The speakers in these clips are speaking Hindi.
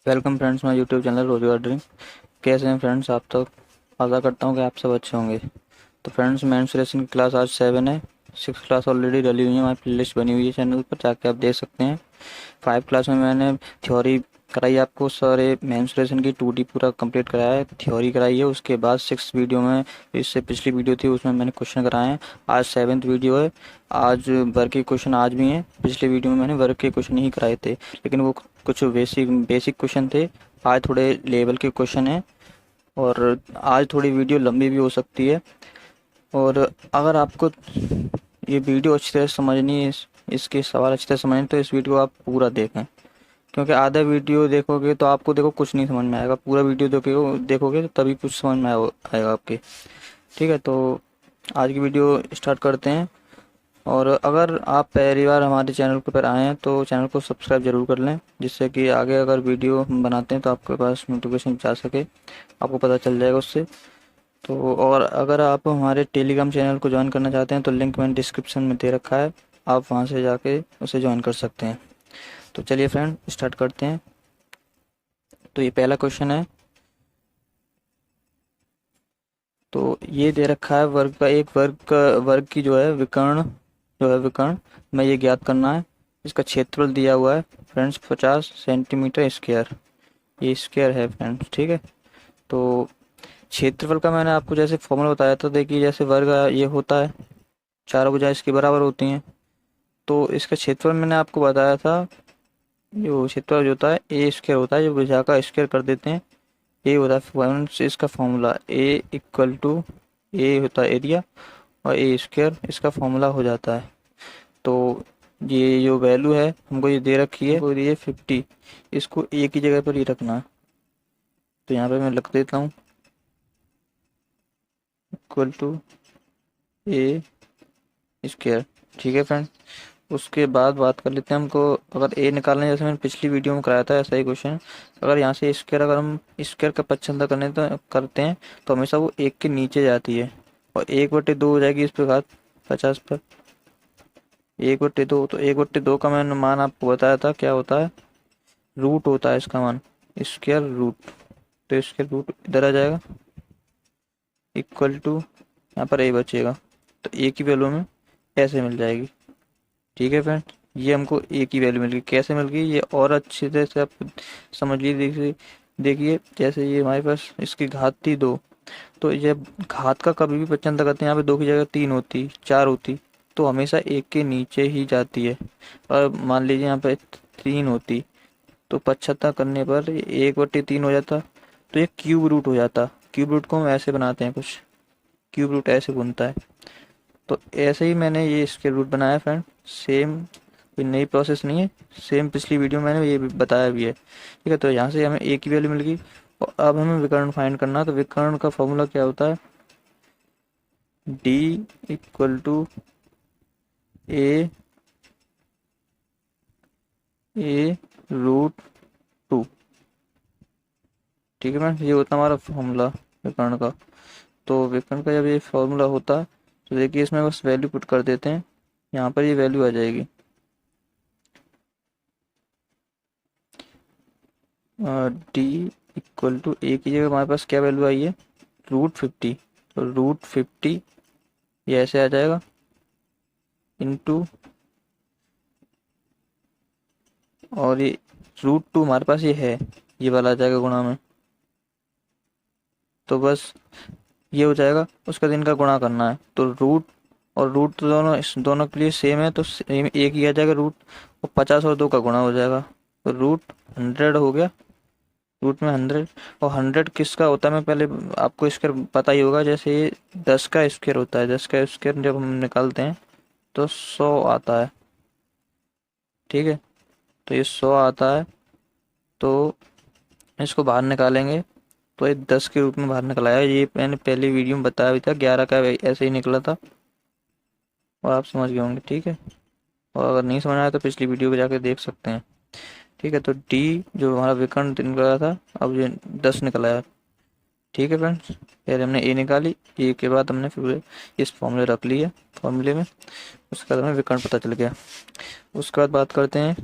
Welcome friends, my YouTube channel रोजगार ड्रीम। कैसे हैं फ्रेंड्स आप? तो आशा करता हूँ कि आप सब अच्छे होंगे। तो फ्रेंड्स, मेंस्ट्रुएशन की क्लास आज 7 है। 6 क्लास ऑलरेडी डली हुई है, हमारी प्लेलिस्ट बनी हुई है चैनल पर, जाके आप देख सकते हैं। 5 क्लास में मैंने थ्योरी कराई आपको, सारे मेंस्ट्रुएशन की 2D पूरा कंप्लीट कराया है, थ्योरी कराई है। उसके बाद 6 वीडियो में, इससे पिछली वीडियो थी उसमें मैंने क्वेश्चन कराए हैं। आज 7th वीडियो है। आज वर्क के क्वेश्चन आज भी हैं। पिछले वीडियो में मैंने वर्क के क्वेश्चन ही कराए थे, लेकिन वो कुछ बेसिक बेसिक क्वेश्चन थे। आज थोड़े लेवल के क्वेश्चन हैं, और आज थोड़ी वीडियो लंबी भी हो सकती है। और अगर आपको ये वीडियो अच्छी तरह समझनी है, इसके सवाल अच्छी तरह समझने, तो इस वीडियो को आप पूरा देखें। क्योंकि आधा वीडियो देखोगे तो आपको देखो कुछ नहीं समझ में आएगा, पूरा वीडियो देखोगे तो तभी कुछ समझ में आएगा आपके। ठीक है, तो आज की वीडियो स्टार्ट करते हैं। और अगर आप पहली बार हमारे चैनल पर आए हैं तो चैनल को सब्सक्राइब जरूर कर लें, जिससे कि आगे अगर वीडियो हम बनाते हैं तो आपके पास नोटिफिकेशन जा सके, आपको पता चल जाएगा उससे। तो और अगर आप हमारे टेलीग्राम चैनल को ज्वाइन करना चाहते हैं तो लिंक मैंने डिस्क्रिप्शन में दे रखा है, आप वहां से जाके उसे ज्वाइन कर सकते हैं। तो चलिए फ्रेंड, स्टार्ट करते हैं। तो ये पहला क्वेश्चन है। तो ये दे रखा है वर्ग का, एक वर्ग की जो है विकर्ण में ये ज्ञात करना है। इसका क्षेत्रफल दिया हुआ है फ्रेंड्स 50 सेंटीमीटर स्क्वायर। ये स्क्वायर है फ्रेंड्स, ठीक है। तो क्षेत्रफल का मैंने आपको जैसे फॉर्मूला बताया था, देखिए जैसे वर्ग ये होता है, चारों भुजाएं इसकी बराबर होती हैं। तो इसका क्षेत्रफल मैंने आपको बताया था, जो क्षेत्रफल जो होता है ए स्क्वायर होता है, जो भुजा का स्क्वायर कर देते हैं। ए होता है फ्रेंड्स इसका फॉर्मूला, ए इक्वल टू, ए होता है एरिया और ए स्क्वायर इसका फॉर्मूला हो जाता है। तो ये जो वैल्यू है हमको ये दे रखी है, हमको ये 50, इसको ए की जगह पर ही रखना है। तो यहाँ पे मैं लिख देता हूँ इक्वल टू ए स्क्वायर। ठीक है फ्रेंड, उसके बाद बात कर लेते हैं। हमको अगर ए निकालना है, जैसे मैंने पिछली वीडियो में कराया था ऐसा ही क्वेश्चन। अगर यहाँ से स्क्वायर, अगर हम स्क्वायर का पच्छादा करते हैं तो हमेशा वो एक के नीचे जाती है, और 1/2 हो जाएगी इस प्रकार 50 पर। 1/2, तो 1/2 का मैंने मान आपको बताया था क्या होता है, रूट होता है इसका मान, स्क्वायर रूट। तो स्क्वायर रूट इधर आ जाएगा, इक्वल टू, यहाँ पर ए बचेगा। तो ए की वैल्यू में ऐसे मिल जाएगी। ठीक है फ्रेंड, ये हमको ए की वैल्यू मिल गई। कैसे मिल गई ये और अच्छी तरह से आप समझ लीजिए। देखिए देखिए, जैसे ये हमारे पास इसकी घात थी 2, तो जब घात का कभी भी पचंदा करते हैं, यहाँ पे 2 की जगह 3 होती, 4 होती, तो हमेशा एक के नीचे ही जाती है। और मान लीजिए यहाँ पे 3 होती, तो 75 करने पर 1/3 हो जाता, तो ये क्यूब रूट हो जाता। क्यूब रूट को हम ऐसे बनाते हैं कुछ, क्यूब रूट ऐसे बनता है। तो ऐसे ही मैंने ये इसके रूट बनाया फ्रेंड, सेम, कोई नई प्रोसेस नहीं है, सेम पिछली वीडियो में मैंने ये भी बताया भी है। ठीक है, तो यहाँ से हमें ए की वैल्यू मिल गई। और अब हमें विकर्ण फाइंड करना है। तो विकर्ण का फॉर्मूला क्या होता है, D equal to A A root 2। ठीक है मैम, ये होता है हमारा फॉर्मूला विकर्ण का। तो विकर्ण का जब ये फॉर्मूला होता है, तो देखिए इसमें बस वैल्यू पुट कर देते हैं, यहाँ पर ये वैल्यू आ जाएगी डी इक्वल टू, ए की जगह हमारे पास क्या वैल्यू आई है, √50। तो √50 ये ऐसे आ जाएगा, इनटू, और ये √2 हमारे पास ये है, ये वाला आ जाएगा गुणा में। तो बस ये हो जाएगा, उसका दिन का गुणा करना है। तो रूट और रूट तो दोनों के लिए सेम है, तो सेम एक ही आ जाएगा रूट, और 50 और 2 का गुणा हो जाएगा, तो √100 हो गया। रूट में 100, और 100 किसका होता है मैं पहले, आपको स्क्वायर पता ही होगा, जैसे ये 10 का स्क्वायर होता है, 10 का स्क्वायर जब हम निकालते हैं तो 100 आता है। ठीक है, तो ये 100 आता है। तो इसको बाहर निकालेंगे तो ये 10 के रूप में बाहर निकला है। ये मैंने पहले वीडियो में बताया भी था, 11 का ऐसे ही निकला था, और आप समझ गए होंगे। ठीक है, और अगर नहीं समझ आया तो पिछली वीडियो को जाके देख सकते हैं। ठीक है, तो डी जो हमारा विकर्ण निकला था, अब ये 10 निकला है। ठीक है फ्रेंड्स, पहले हमने ए निकाली, ए के बाद हमने फिर इस फॉर्मूले रख लिया फॉर्मूले में, उसके बाद हमें विकर्ण पता चल गया। उसके बाद बात करते हैं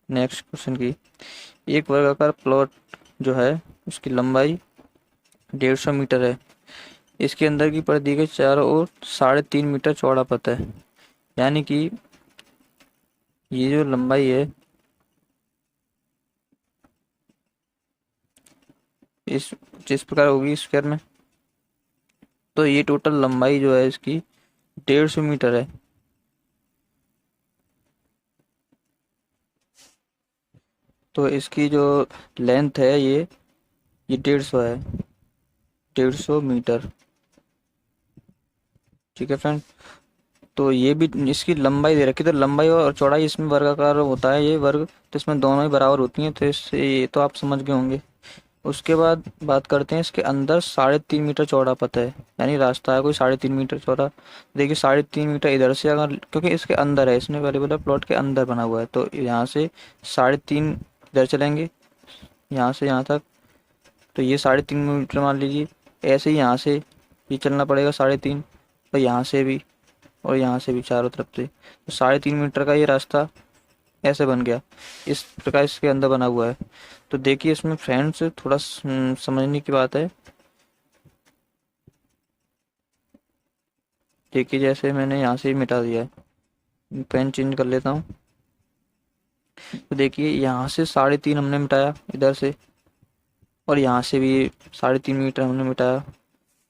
नेक्स्ट क्वेश्चन की, एक वर्गाकार प्लॉट जो है उसकी लंबाई 150 मीटर है, इसके अंदर की परिधि के चारों ओर 3.5 मीटर चौड़ा पथ है। यानी कि ये जो लंबाई है इस जिस प्रकार होगी स्क्वायर में, तो ये टोटल लंबाई जो है इसकी 150 मीटर है। तो इसकी जो लेंथ है ये 150 है, 150 मीटर। ठीक है फ्रेंड, तो ये भी इसकी लंबाई दे रखी है, तो लंबाई और चौड़ाई इसमें वर्गाकार होता है ये वर्ग, तो इसमें दोनों ही बराबर होती हैं, तो इससे ये तो आप समझ गए होंगे। उसके बाद बात करते हैं इसके अंदर 3.5 मीटर चौड़ा पथ है, यानी रास्ता है कोई 3.5 मीटर चौड़ा। देखिए 3.5 मीटर इधर से, अगर क्योंकि इसके अंदर है, इसने पहले बोला प्लॉट के अंदर बना हुआ है, तो यहाँ से 3.5 इधर चलेंगे यहाँ से यहाँ तक, तो ये 3.5 मीटर मान लीजिए। ऐसे ही यहाँ से ये चलना पड़ेगा 3.5, और यहाँ से भी, और यहाँ से भी चारों तरफ से, तो 3.5 मीटर का ये रास्ता ऐसे बन गया। इस प्रकार इसके अंदर बना हुआ है। तो देखिए इसमें फ्रेंड्स थोड़ा समझने की बात है। देखिए जैसे मैंने यहाँ से ही मिटा दिया है, पेन चेंज कर लेता हूँ। तो देखिए यहाँ से 3.5 हमने मिटाया इधर से, और यहाँ से भी 3.5 मीटर हमने मिटाया।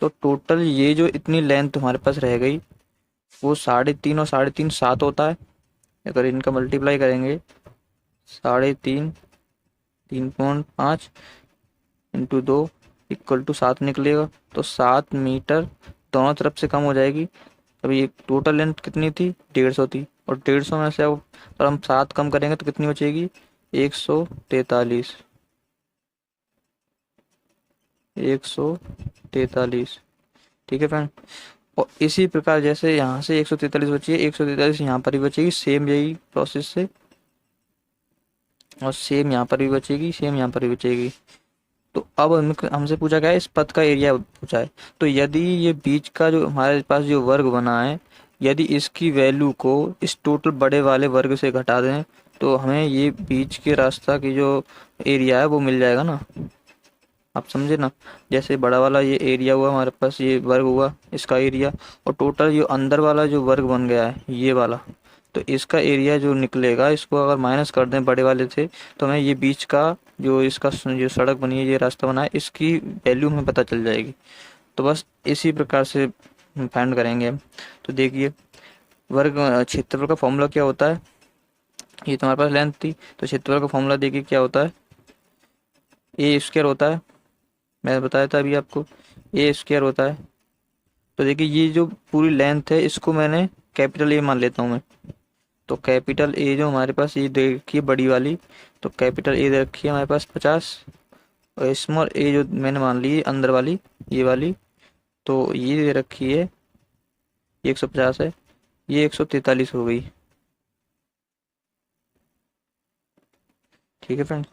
तो टोटल ये जो इतनी लेंथ हमारे पास रह गई वो 3.5 और 3.5 7 होता है। अगर इनका मल्टीप्लाई करेंगे 3.5 3.5 इंटू 2 इक्वल टू 7 निकलेगा, तो 7 मीटर दोनों तरफ से कम हो जाएगी। अभी ये टोटल लेंथ कितनी थी, 150 थी, और 150 में से अब अगर हम 7 कम करेंगे तो कितनी बचेगी, 143, 143। ठीक है फ्रेंड, और इसी प्रकार जैसे यहाँ से 143 बची है, 143 यहाँ पर भी बचेगी, सेम यही प्रोसेस से, और सेम यहाँ पर भी बचेगी, सेम यहाँ पर भी बचेगी। तो अब हमसे पूछा गया है इस पथ का एरिया पूछा है। तो यदि ये बीच का जो हमारे पास जो वर्ग बना है, यदि इसकी वैल्यू को इस टोटल बड़े वाले वर्ग से घटा दें, तो हमें ये बीच के रास्ता की जो एरिया है वो मिल जाएगा ना। आप समझे ना, जैसे बड़ा वाला ये एरिया हुआ हमारे पास, ये वर्ग हुआ इसका एरिया, और टोटल जो अंदर वाला जो वर्ग बन गया है ये वाला, तो इसका एरिया जो निकलेगा, इसको अगर माइनस कर दें बड़े वाले से, तो हमें ये बीच का जो इसका जो सड़क बनी है, ये रास्ता बना है, इसकी वैल्यू हमें पता चल जाएगी। तो बस इसी प्रकार से फाइंड करेंगे हम। तो देखिए वर्ग क्षेत्रफल का फॉर्मूला क्या होता है, ये तो हमारे पास लेंथ थी, तो क्षेत्रफल का फॉर्मूला देखिए क्या होता है, ए स्क्वायर होता है, मैंने बताया था अभी आपको, ए स्क्वायर होता है। तो देखिए ये जो पूरी लेंथ है इसको मैंने कैपिटल ए मान लेता हूँ मैं। तो कैपिटल ए जो हमारे पास ये दे रखी है बड़ी वाली, तो कैपिटल ए दे रखी है हमारे पास 50, और स्मॉल ए जो मैंने मान ली अंदर वाली ये वाली, तो ये दे रखी है 150 है, ये 143 हो गई। ठीक है फ्रेंड्स,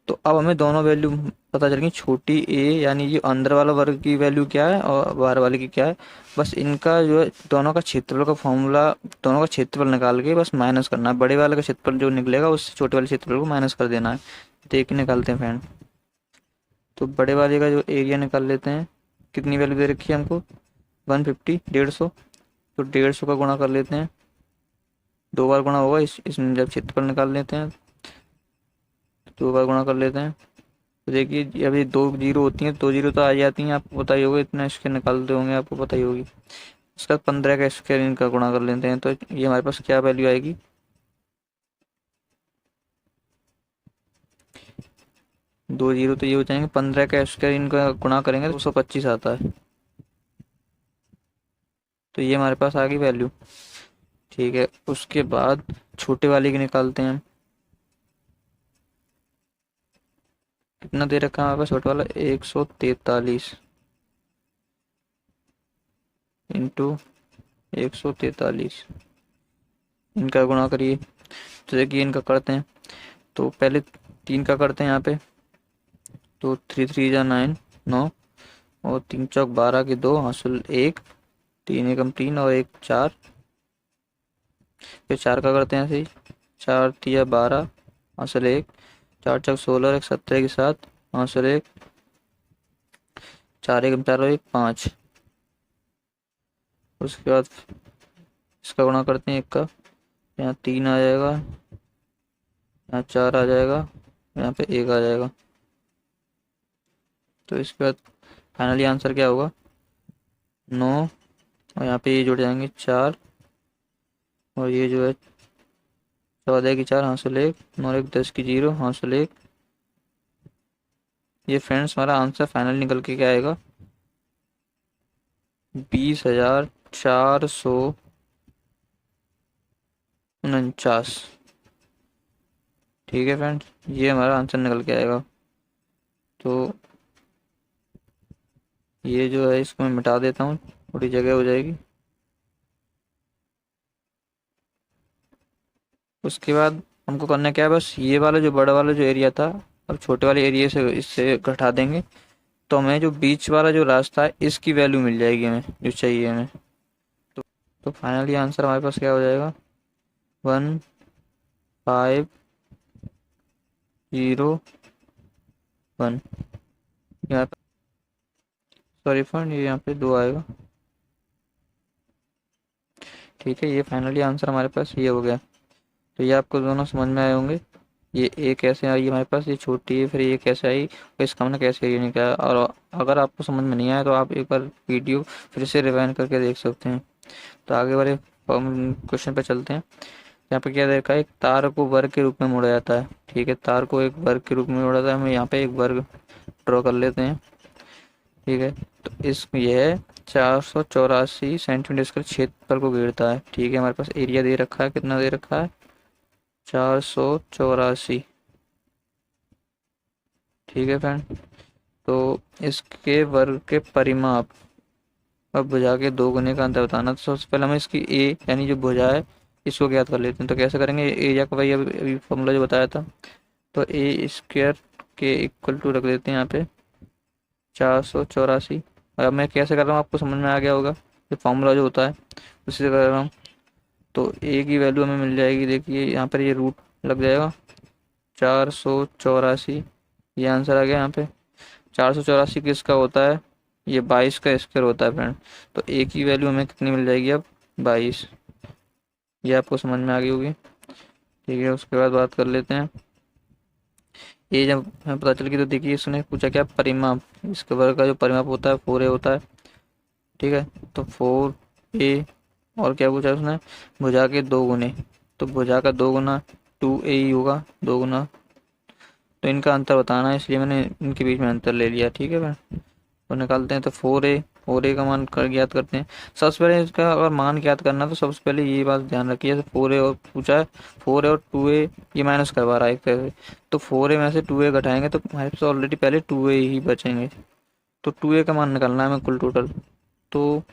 तो अब हमें दोनों वैल्यू पता चल गई, छोटी ए यानी ये अंदर वाला वर्ग की वैल्यू क्या है और बाहर वाले की क्या है। बस इनका जो है दोनों का क्षेत्रफल का फॉर्मूला, दोनों का क्षेत्रफल निकाल के बस माइनस करना है, बड़े वाले का क्षेत्रफल जो निकलेगा उससे छोटे वाले क्षेत्रफल को माइनस कर देना है। देख निकालते हैं फ्रेंड, तो बड़े वाले का जो एरिया निकाल लेते हैं, कितनी वैल्यू दे रखी है हमको, 150, 150, तो 150 का गुणा कर लेते हैं, 2 बार गुणा होगा इसमें जब क्षेत्रफल निकाल लेते हैं, 2 बार गुणा कर लेते हैं। तो देखिए अभी 2 जीरो होती हैं, 2 जीरो तो आ जाती हैं, आपको पता ही होगा, इतना स्क्वायर निकालते होंगे आपको पता ही होगी। इसका 15 का स्क्वायर इनका गुणा कर लेते हैं, तो ये हमारे पास क्या वैल्यू आएगी, 2 जीरो तो ये हो जाएंगे, 15 का स्क्वायर इनका गुणा करेंगे तो 225 आता है। तो ये हमारे पास आ गई वैल्यू। ठीक है, उसके बाद छोटे वाले की निकालते हैं हम, कितना दे रखा है हमारे पास छोटे वाला, 143 इंटू 143, इनका गुणा करिए। तो देखिए इनका करते हैं, तो पहले 3 का करते हैं यहाँ पे, तो 3 3 जा 9, 9, और 3 चौक 12 के 2 हासिल 1, 3 एकम 3 और 1 4, फिर 4 का करते हैं ऐसे ही, 4 तिया 12 हासिल 1, 4 चक 16 1 17 के साथ हासिल 1, 4 1 4 1 5। उसके बाद इसका गुणा करते हैं 1 का, यहाँ 3 आ जाएगा, यहाँ 4 आ जाएगा, यहाँ पे 1 आ जाएगा। तो इसके बाद फाइनली आंसर क्या होगा, 9, और यहाँ पे ये जुड़ जाएंगे 4, और ये जो है 14 की 4 हासिल 1, 9 1 10 की 0 हासिल 1। ये फ्रेंड्स हमारा आंसर फाइनल निकल के क्या आएगा, 20,449। ठीक है फ्रेंड्स, ये हमारा आंसर निकल के आएगा। तो ये जो है इसको मैं मिटा देता हूँ, थोड़ी जगह हो जाएगी। उसके बाद हमको करना क्या है, बस ये वाला जो बड़ा वाला जो एरिया था, अब छोटे वाले एरिया से इससे घटा देंगे, तो हमें जो बीच वाला जो रास्ता है इसकी वैल्यू मिल जाएगी हमें, जो चाहिए हमें। तो फाइनली आंसर हमारे पास क्या हो जाएगा, 1501। यहाँ पे सॉरी फ्रेंड, ये यहाँ पे 2 आएगा। ठीक है, ये फाइनली आंसर हमारे पास ये हो गया। तो ये आपको दोनों समझ में आए होंगे। ये ए कैसे आई हमारे पास, ये छोटी है, फिर ये कैसे आई, और इसका हमने कैसे ये निकाला। और अगर आपको समझ में नहीं आया तो आप एक बार वीडियो फिर से रिवाइंड करके देख सकते हैं। तो आगे वाले क्वेश्चन पे चलते हैं। यहाँ पे क्या देखा है, एक तार को वर्ग के रूप में मोड़ा जाता है। ठीक है, तार को एक वर्ग के रूप में मोड़ा जाता है। हम यहाँ पे एक वर्ग ड्रॉ कर लेते हैं। ठीक है, तो इस यह 484 सेंटीमीटर इसका क्षेत्रफल को घेरता है। ठीक है, हमारे पास एरिया दे रखा है, कितना दे रखा है, 484। ठीक है फ्रेंड, तो इसके वर्ग के परिमाप, अब भुजा के दो गुने का अंतर बताना। तो सबसे पहले हमें इसकी ए यानी जो भुजा है इसको ज्ञात कर लेते हैं। तो कैसे करेंगे, एरिया का वही अभी फॉर्मूला जो बताया था, तो ए स्क्वायर के इक्वल टू रख देते हैं यहाँ पे 484। और अब मैं कैसे कर रहा हूँ आपको समझ में आ गया होगा, ये फार्मूला जो होता है उसी से कर रहा हूँ। तो ए की वैल्यू हमें मिल जाएगी, देखिए यहाँ पर ये रूट लग जाएगा 484, ये आंसर आ गया। यहाँ पे 484 किसका होता है, ये 22 का स्क्वायर होता है फ्रेंड। तो ए की वैल्यू हमें कितनी मिल जाएगी अब, 22। ये आपको समझ में आ गई होगी। ठीक है, उसके बाद बात कर लेते हैं, ये जब हमें पता चल गई तो देखिए इसने पूछा क्या, परिमाप, इसके वर्ग का जो परिमाप होता है 4a होता है। ठीक है, तो 4a, और क्या पूछा उसने, भुजा के दो गुने, तो भुजा का दो गुना 2a ही होगा, दो गुना। तो इनका अंतर बताना है, इसलिए मैंने इनके बीच में अंतर ले लिया। ठीक है फ्रेंड, तो निकालते हैं। तो 4a का मान कर ज्ञात करते हैं। सबसे पहले इसका अगर मान ज्ञात करना तो सबसे पहले ये बात ध्यान रखिए, जैसे 4a और पूछा है, 4a और 2a ये माइनस करवा रहा है एक तरह से। तो 4a में से 2a घटाएंगे तो हमारे पास ऑलरेडी पहले 2a ही बचेंगे। तो 2a का मान निकालना है हमें कुल टोटल। तो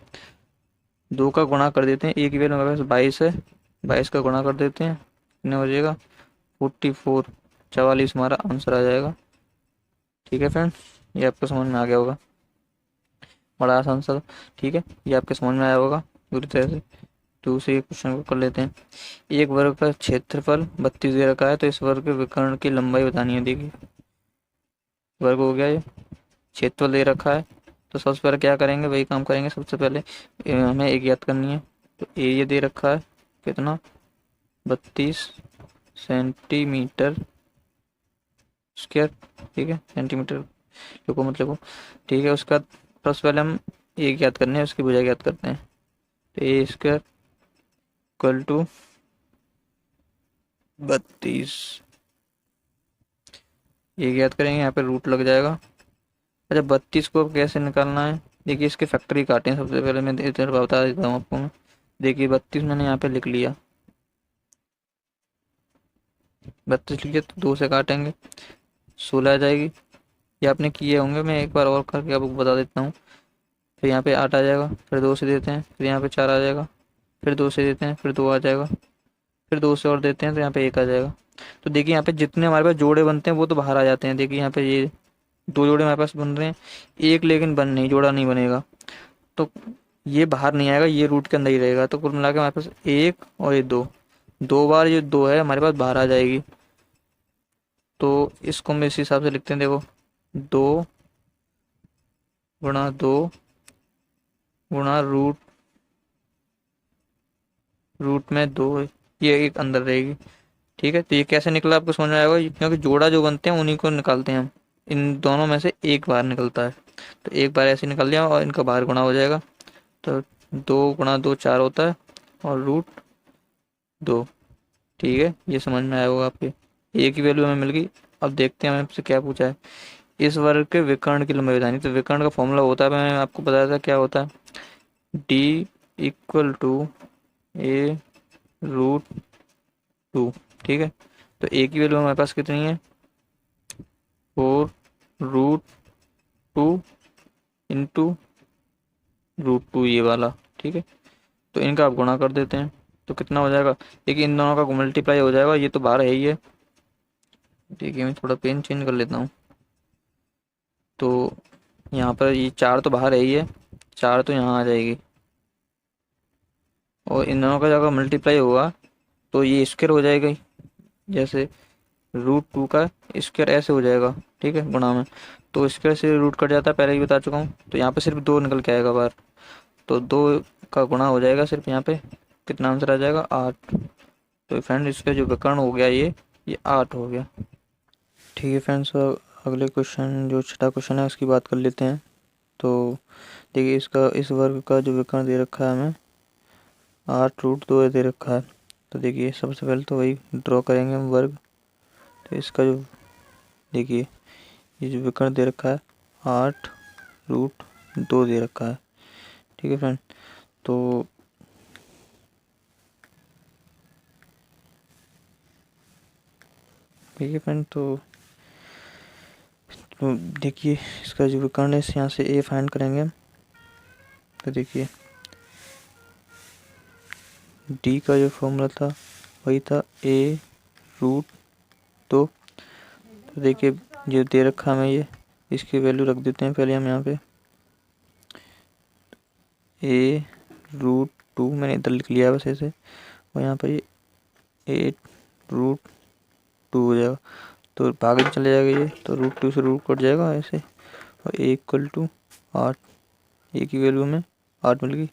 2 का गुणा कर देते हैं, ए की वैल्यू हमारे पास 22 है, 22 का गुणा कर देते हैं, कितने बचेगा, 44, 44 हमारा आंसर आ जाएगा। ठीक है फ्रेंड, ये आपको समझ में आ गया होगा, बड़ा आसान सा। ठीक है, ये आपके समझ में आया होगा पूरी तरह से। दूसरे क्वेश्चन को कर लेते हैं। एक वर्ग का क्षेत्रफल 32 दे रखा है, तो इस वर्ग के विकर्ण की लंबाई बतानी है। देखिए वर्ग हो गया, ये क्षेत्रफल दे रखा है, तो सबसे पहले क्या करेंगे, वही काम करेंगे। सबसे पहले हमें एक याद करनी है। तो एरिया दे रखा है कितना, 32 सेंटीमीटर स्क्वायर। ठीक है, सेंटीमीटर को मतलब, ठीक है। उसका सबसे पहले हम एक याद करने हैं, उसकी भुजा याद करते हैं। तो ए स्क्वायर इक्वल टू 32, ये याद करेंगे, यहाँ पे रूट लग जाएगा। अच्छा, 32 को कैसे निकालना है, देखिए इसके फैक्टरी काटे हैं। सबसे पहले मैं इधर बता देता हूँ आपको मैं। देखिए 32 मैंने यहाँ पे लिख लिया, 32 लिख लिया, तो 2 से काटेंगे 16 आ जाएगी। ये आपने किए होंगे, मैं एक बार और करके आपको बता देता हूँ। फिर यहाँ पे 8 आ जाएगा, फिर 2 से देते हैं, फिर यहाँ पे 4 आ जाएगा, फिर 2 से देते हैं, फिर 2 आ जाएगा, फिर 2 से और देते हैं तो यहाँ पे 1 आ जाएगा। तो देखिए यहाँ पे जितने हमारे पास जोड़े बनते हैं वो तो बाहर आ जाते हैं। देखिए यहाँ पे ये 2 जोड़े हमारे पास बन रहे हैं, एक लेकिन बन नहीं, जोड़ा नहीं बनेगा, तो ये बाहर नहीं आएगा, ये रूट के अंदर ही रहेगा। तो कुल मिला के हमारे पास 1 और ये 2, 2 बार ये 2 है हमारे पास बाहर आ जाएगी। तो इसको हम इस हिसाब से लिखते हैं, देखो 2 गुणा 2 गुणा रूट रूट में 2, ये एक अंदर रहेगी। ठीक है, तो ये कैसे निकला आपको समझ में आएगा, क्योंकि जोड़ा जो बनते हैं उन्हीं को निकालते हैं हम। इन दोनों में से एक बार निकलता है, तो एक बार ऐसे निकल लिया और इनका बाहर गुणा हो जाएगा। तो 2 गुणा 2 4 होता है और रूट 2। ठीक है, ये समझ में आया होगा आपके। ए की वैल्यू हमें मिल गई। अब देखते हैं हमें आपसे क्या पूछा है। इस वर्ग के विकर्ण की लंबाई बतानी। तो विकर्ण का फॉर्मूला होता है, मैंने आपको बताया था क्या होता है, D equal to A root 2। ठीक है, तो ए की वैल्यू हमारे पास कितनी है, 4 रूट 2 इंटू रूट 2, ये वाला। ठीक है, तो इनका आप गुणा कर देते हैं तो कितना हो जाएगा, देखिए इन दोनों का मल्टीप्लाई हो जाएगा, ये तो बाहर है ही है। देखिए मैं थोड़ा पेन चेंज कर लेता हूँ। तो यहाँ पर ये 4 तो बाहर है ही है, 4 तो यहाँ आ जाएगी, और इन दोनों का जब मल्टीप्लाई होगा तो ये स्क्वायर हो जाएगा ही। जैसे रूट 2 का स्क्वायर ऐसे हो जाएगा, ठीक है, गुणा में। तो स्क्वायर से रूट कट जाता है, पहले ही बता चुका हूँ। तो यहाँ पे सिर्फ 2 निकल के आएगा बाहर, तो 2 का गुणा हो जाएगा सिर्फ यहाँ पे। कितना आंसर आ जाएगा, 8। तो फ्रेंड इसका जो विकर्ण हो गया ये 8 हो गया। ठीक है फ्रेंड्स, अगले क्वेश्चन जो छठा क्वेश्चन है उसकी बात कर लेते हैं। तो देखिए इसका इस वर्ग का जो विकर्ण दे रखा है हमें 8 रूट 2 दे रखा है। तो देखिए सबसे पहले तो वही ड्रॉ करेंगे हम वर्ग। तो इसका जो देखिए ये जो विकर्ण दे रखा है 8 रूट 2 दे रखा है। ठीक है फ्रेंड, तो ठीक है फ्रेंड, तो देखिए इसका जो विकर्ण है यहाँ से ए फाइंड करेंगे हम। तो देखिए डी का जो फॉर्मूला था वही था a√2। तो देखिए जो दे रखा हमें ये, इसकी वैल्यू रख देते हैं पहले हम यहाँ पे। a√2 मैंने इधर लिख लिया बस ऐसे, और यहाँ पर ये 8√2 हो जाएगा। तो भाग में चले जाएगा ये, तो √2 से रूट कट जाएगा ऐसे, और a इक्वल टू 8। ए की वैल्यू में 8 मिल गई।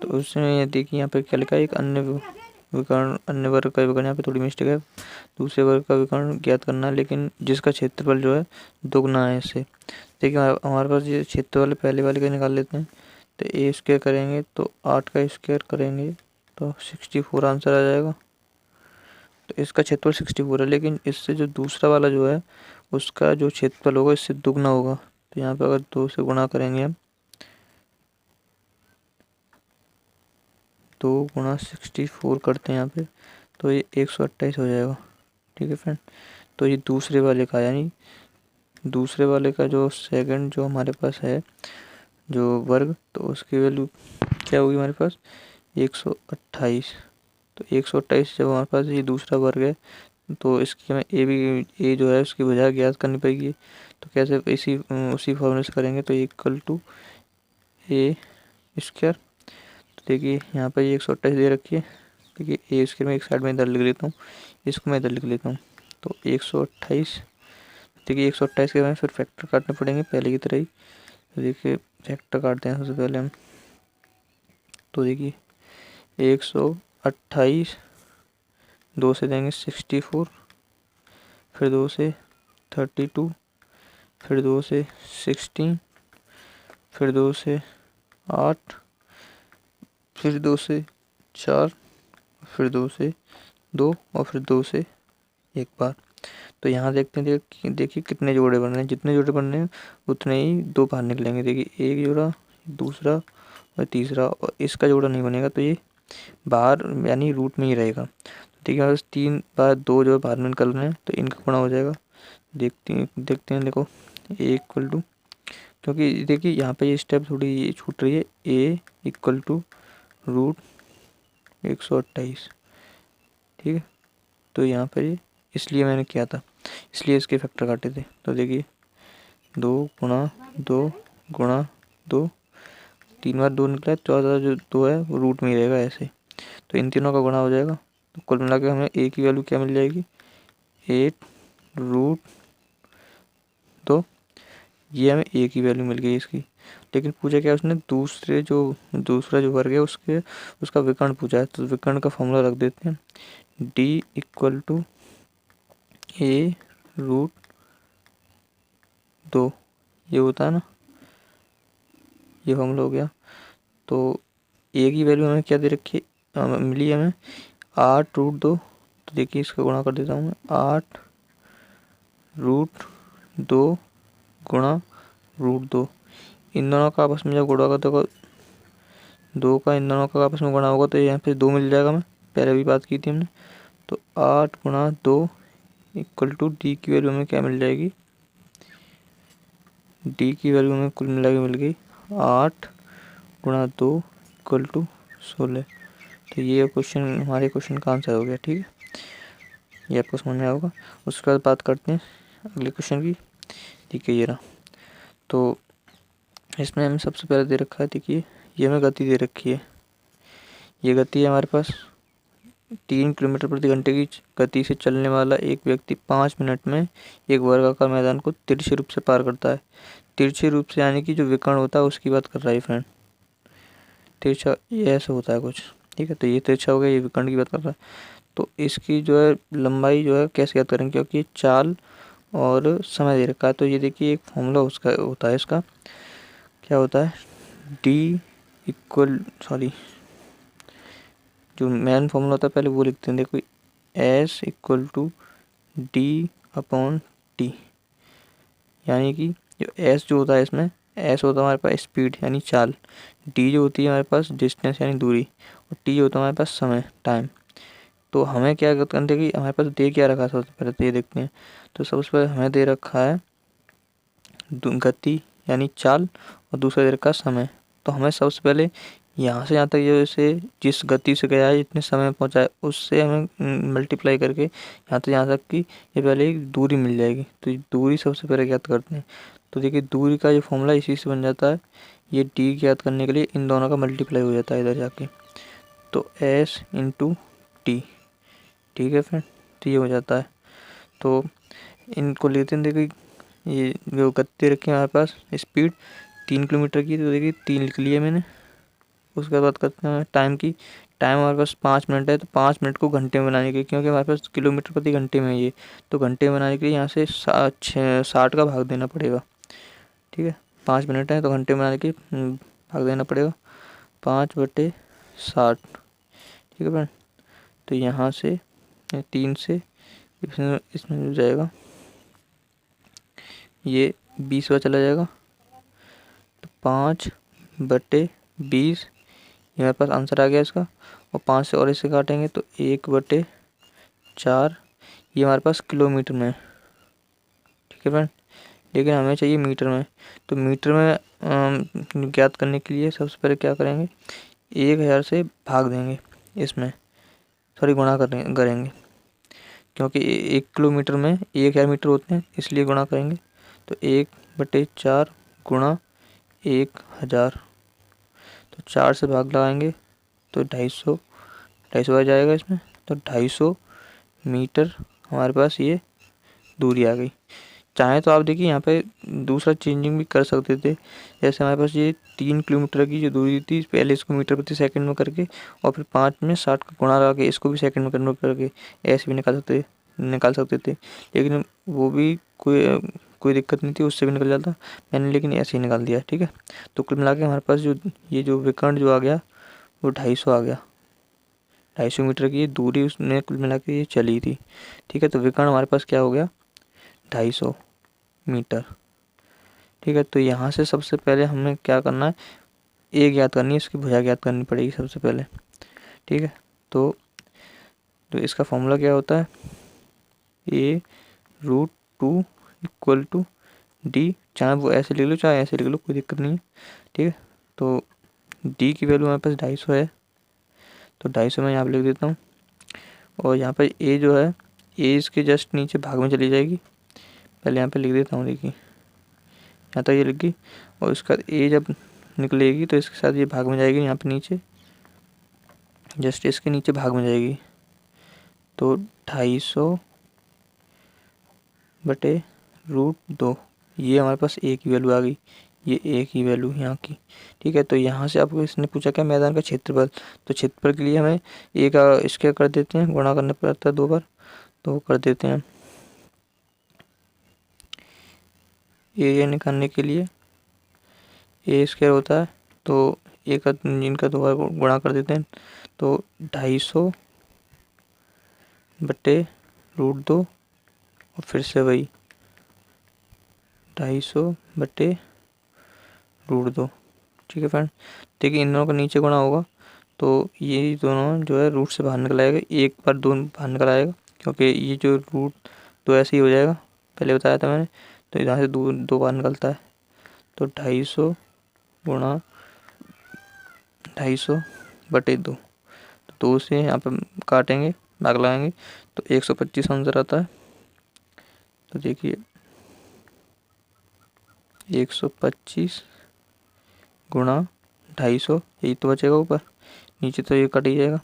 तो उसमें देखिए यहाँ पे क्या लिखा है, एक अन्य विकर्ण, अन्य वर्ग का विकर्ण, यहाँ पे थोड़ी मिस्टेक है, दूसरे वर्ग का विकर्ण ज्ञात करना है, लेकिन जिसका क्षेत्रफल जो है दोगुना है इससे। देखिए हमारे पास ये क्षेत्रफल पहले वाले का निकाल लेते हैं। तो ए स्क्वायर करेंगे तो 8 का स्क्वायर करेंगे तो 64 आंसर आ जाएगा। तो इसका क्षेत्रफल 64 है, लेकिन इससे जो दूसरा वाला जो है उसका जो क्षेत्रफल होगा इससे दुगना होगा। तो यहाँ पे अगर 2 से गुणा करेंगे हम, 2 गुणा 64 करते हैं यहाँ पे, तो ये 128 हो जाएगा। ठीक है फ्रेंड, तो ये दूसरे वाले का, यानी दूसरे वाले का जो सेकंड जो हमारे पास है जो वर्ग, तो उसकी वैल्यू क्या होगी हमारे पास, 128। तो 128 जब हमारे पास ये दूसरा वर्ग है, तो इसकी हमें ए जो है उसकी वजह ज्ञात करनी पड़ेगी। तो कैसे, उसी फॉर्मूले से करेंगे। तो इक्वल टू ए स्क्वायर। तो देखिए यहाँ पर ये 128 दे रखी है। देखिए ए स्क्वायर में एक साइड में इधर लिख लेता हूँ, इसको मैं इधर लिख लेता हूँ। तो 128, देखिए 128 के हमें फिर फैक्टर काटने पड़ेंगे पहले की तरह ही। तो देखिए फैक्टर काटते हैं सबसे पहले हम। तो देखिए 128, 2 से देंगे 64, फिर 2 से 32, फिर 2 से 16, फिर 2 से 8, फिर 2 से 4, फिर 2 से 2, और फिर 2 से एक बार। तो यहाँ देखते हैं, देखिए कितने जोड़े बन रहे हैं, जितने जोड़े बन रहे हैं उतने ही 2 बाहर निकलेंगे। देखिए एक जोड़ा, दूसरा और तीसरा, और इसका जोड़ा नहीं बनेगा, तो ये बाहर यानी रूट में ही रहेगा। तो देखिए बस 3 बार 2 जो बाहर में निकल रहे हैं, तो इनका गुणा हो जाएगा। देखते हैं देखो ए इक्वल टू, क्योंकि देखिए यहाँ पे ये स्टेप थोड़ी ये छूट रही है, ए इक्वल टू √128। ठीक है, तो यहाँ पर ये इसलिए मैंने किया था, इसलिए इसके फैक्टर काटे थे। तो देखिए 2 गुणा 2 गुणा 2, 3 बार 2 निकला है, चौथा जो 2 है वो रूट में ही रहेगा ऐसे। तो इन तीनों का गुणा हो जाएगा, तो कुल मिला के हमें ए की वैल्यू क्या मिल जाएगी, रूट 2, ये हमें ए की वैल्यू मिल गई इसकी। लेकिन पूछा क्या उसने, दूसरा जो वर्ग है उसका विकर्ण पूछा है, तो विकर्ण का फॉर्मूला रख देते हैं, D equal to A root 2, ये होता है ना, ये फॉर्मूला हो गया। तो ए की वैल्यू हमें क्या दे रखी है, मिली हमें 8 रूट 2। तो देखिए इसका गुणा कर देता हूँ मैं, 8 रूट 2 गुणा रूट 2। इन दोनों का आपस में जब गुणा कर दोगे, दो का इन दोनों का आपस में गुणा होगा तो यहाँ पे 2 मिल जाएगा, मैं पहले भी बात की थी हमने। तो 8 गुणा 2 इक्वल टू डी की वैल्यू हमें क्या मिल जाएगी, डी की वैल्यू हमें कुल मिला के मिल गई 8 गुणा 2 इक्वल टू 16। तो ये क्वेश्चन, हमारे क्वेश्चन का आंसर हो गया। ठीक है, ये आपको समझ में आया होगा। उसके बाद बात करते हैं अगले क्वेश्चन की। ठीक है, ये रहा। तो इसमें हमें सबसे पहले दे रखा है, देखिए ये हमें गति दे रखी है। ये गति है हमारे पास 3 किलोमीटर प्रति घंटे की गति से चलने वाला एक व्यक्ति 5 मिनट में एक वर्गाकार मैदान को तिरछे रूप से पार करता है। तिरछे रूप से यानी कि जो विकर्ण होता है उसकी बात कर रहा है फ्रेंड। तिरछा ये ऐसा होता है कुछ। ठीक है, तो ये तिरछा हो गया, ये विकर्ण की बात कर रहा है। तो इसकी जो है लंबाई जो है कैसे याद करेंगे, क्योंकि चाल और समय दे रखा है। तो ये देखिए एक फॉर्मूला उसका होता है, इसका क्या होता है, डी इक्वल जो मेन फॉर्मूला होता है पहले वो लिखते हैं, देखो S equal to D upon T. यानी कि जो एस जो होता है इसमें, एस होता है हमारे पास स्पीड यानी चाल, डी जो होती है हमारे पास डिस्टेंस यानी दूरी, और टी होता है हमारे पास समय टाइम। तो हमें क्या करना है कि हमारे पास दे क्या रखा है, सबसे पहले तो ये देखते हैं। तो सबसे पहले हमें दे रखा है गति यानी चाल, और दूसरा दे रखा है समय। तो हमें सबसे पहले यहाँ से यहाँ तक जैसे जिस गति से गया है, जितने समय में पहुँचा है, उससे हमें मल्टीप्लाई करके यहाँ तक की ये पहले एक दूरी मिल जाएगी। तो ये दूरी सबसे पहले ज्ञात करते हैं। तो देखिए दूरी का जो फॉर्मूला इसी से बन जाता है, ये डी ज्ञात करने के लिए इन दोनों का मल्टीप्लाई हो जाता है इधर जाके, तो एस इंटू टी। ठीक है फ्रेंड, तो ये हो जाता है। तो इनको लेते हैं, देखिए ये जो गति रखी है हमारे पास स्पीड 3 किलोमीटर की, तो देखिए 3 लिख लिया मैंने। उसके बाद बात करते हैं टाइम की। टाइम हमारे पास 5 मिनट है, तो 5 मिनट को घंटे में बनाने के लिए, क्योंकि हमारे पास किलोमीटर प्रति घंटे में है ये, तो घंटे में बनाने के लिए यहाँ से 60 का भाग देना पड़ेगा। ठीक है, 5 मिनट है तो घंटे में बनाने के भाग देना पड़ेगा 5/60। ठीक है फ्रेंड, तो यहाँ से 3 से इसमें हो जाएगा, ये 20वां चला जाएगा, तो 5/20 ये हमारे पास आंसर आ गया इसका। और 5 से और इसे काटेंगे तो 1/4 ये हमारे पास किलोमीटर में है। ठीक है फ्रेंड, लेकिन हमें चाहिए मीटर में। तो मीटर में ज्ञात करने के लिए सबसे पहले क्या करेंगे, 1000 से भाग देंगे इसमें, गुणा करेंगे, क्योंकि 1 किलोमीटर में 1000 मीटर होते हैं, इसलिए गुणा करेंगे। तो 1/4 गुणा 1000, तो 4 से भाग लगाएंगे तो 250 आ जाएगा इसमें। तो 250 मीटर हमारे पास ये दूरी आ गई। चाहे तो आप देखिए यहाँ पे दूसरा चेंजिंग भी कर सकते थे, जैसे हमारे पास ये 3 किलोमीटर की जो दूरी थी, पहले इसको मीटर प्रति सेकंड में करके और फिर 5 में 60 का गुणा लगा के इसको भी सेकंड में कन्वर्ट करके ऐसे भी निकाल सकते थे। लेकिन वो भी कोई दिक्कत नहीं थी, उससे भी निकल जाता मैंने, लेकिन ऐसे ही निकाल दिया। ठीक है, तो कुल मिला के हमारे पास जो विकर्ण जो आ गया वो 250 आ गया। 250 मीटर की दूरी उसने कुल मिला के ये चली थी। ठीक है, तो विकर्ण हमारे पास क्या हो गया, 250 मीटर। ठीक है, तो यहाँ से सबसे पहले हमें क्या करना है, ए ज्ञात करनी है, इसकी भुजा ज्ञात करनी पड़ेगी सबसे पहले। ठीक है, तो इसका फॉर्मूला क्या होता है, A√2 इक्वल टू डी, चाहे वो ऐसे लिख लो चाहे ऐसे लिख लो, कोई दिक्कत नहीं है। ठीक है, तो डी की वैल्यू हमारे पास 250 है, तो 250 मैं यहाँ पर लिख देता हूँ। और यहाँ पर ए जो है, ए इसके जस्ट नीचे भाग में चली जाएगी, पहले यहाँ पे लिख देता हूँ, देखिए यहाँ तक ये लिख गई। और इसका ए जब निकलेगी तो इसके साथ ये भाग में जाएगी, यहाँ पे नीचे जस्ट इसके नीचे भाग में जाएगी। तो 250 बटे √2। ये हमारे पास ए की वैल्यू आ गई, ये ए की वैल्यू यहाँ की। ठीक है, तो यहाँ से आपको इसने पूछा क्या, मैदान का क्षेत्रफल। तो क्षेत्रफल के लिए हमें ए का स्क्वायर कर देते हैं, गुणा करना पड़ता है 2 बार, तो कर देते हैं। एरिया निकालने के लिए ए स्क्वायर होता है, तो ए का इनका 2 बार गुणा कर देते हैं, तो 250 बटे √2 और फिर से वही 250 बटे √2। ठीक है फ्रेंड, देखिए इन दोनों का नीचे गुणा होगा तो ये दोनों जो है रूट से बाहर निकल आएगा, एक बार 2 बाहर निकल आएगा, क्योंकि ये जो √2 ऐसे ही हो जाएगा, पहले बताया था मैंने। तो यहाँ से 2 बार निकलता है, तो 250 गुणा 250 बटे 2, तो 2 से यहाँ पे काटेंगे, भाग लगाएंगे, तो 125 आंसर आता है। तो देखिए 125 गुणा 250, यही तो बचेगा ऊपर, नीचे तो ये कट ही जाएगा।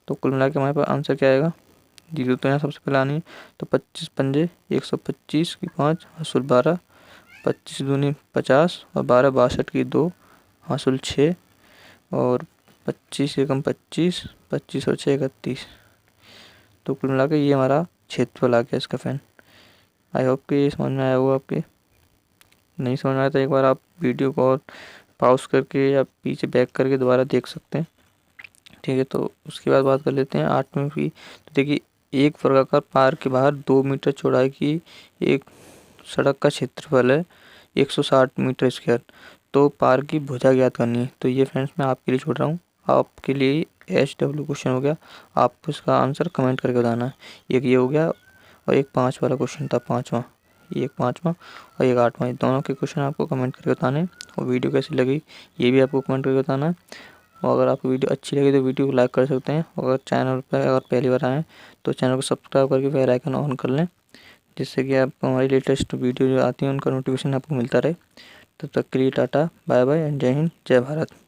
तो कुल मिला के हमारे पास आंसर क्या आएगा, जीरो तो यहाँ सबसे पहले आनी है, तो 25 पंजे 125 की 5 हासिल 12, 25 दूनी 50 और 12 62 की 2 हासिल 6 और 25 एकम 25, 25 और 6 31। तो कुल मिला के ये हमारा क्षेत्रफल आ गया इसका फैन। आई होप कि ये समझ में आया होगा आपके। नहीं समझ में आया तो एक बार आप वीडियो को और पॉज करके या पीछे बैक करके दोबारा देख सकते हैं। ठीक है, तो उसके बाद बात कर लेते हैं 8वीं की। तो देखिए एक वर्गाकार पार्क के बाहर 2 मीटर चौड़ाई की एक सड़क का क्षेत्रफल है 160 मीटर स्क्वायर। तो पार्क की भुजा ज्ञात करनी है। तो ये फ्रेंड्स मैं आपके लिए छोड़ रहा हूँ, आपके लिए SW क्वेश्चन हो गया, आपको इसका आंसर कमेंट करके बताना है। एक ये हो गया और एक 5 वाला क्वेश्चन था, 5वां, एक 5वां और एक 8वां, दोनों के क्वेश्चन आपको कमेंट करके बताने हैं। और वीडियो कैसी लगी ये भी आपको कमेंट करके बताना है। और अगर आपको वीडियो अच्छी लगी तो वीडियो को लाइक कर सकते हैं। अगर चैनल पर अगर पहली बार आएँ तो चैनल को सब्सक्राइब करके बेल आइकन ऑन कर लें, जिससे कि आपको हमारी लेटेस्ट वीडियो जो आती है उनका नोटिफिकेशन आपको मिलता रहे। तब तक के लिए टाटा बाय बाय एंड जय हिंद जय भारत।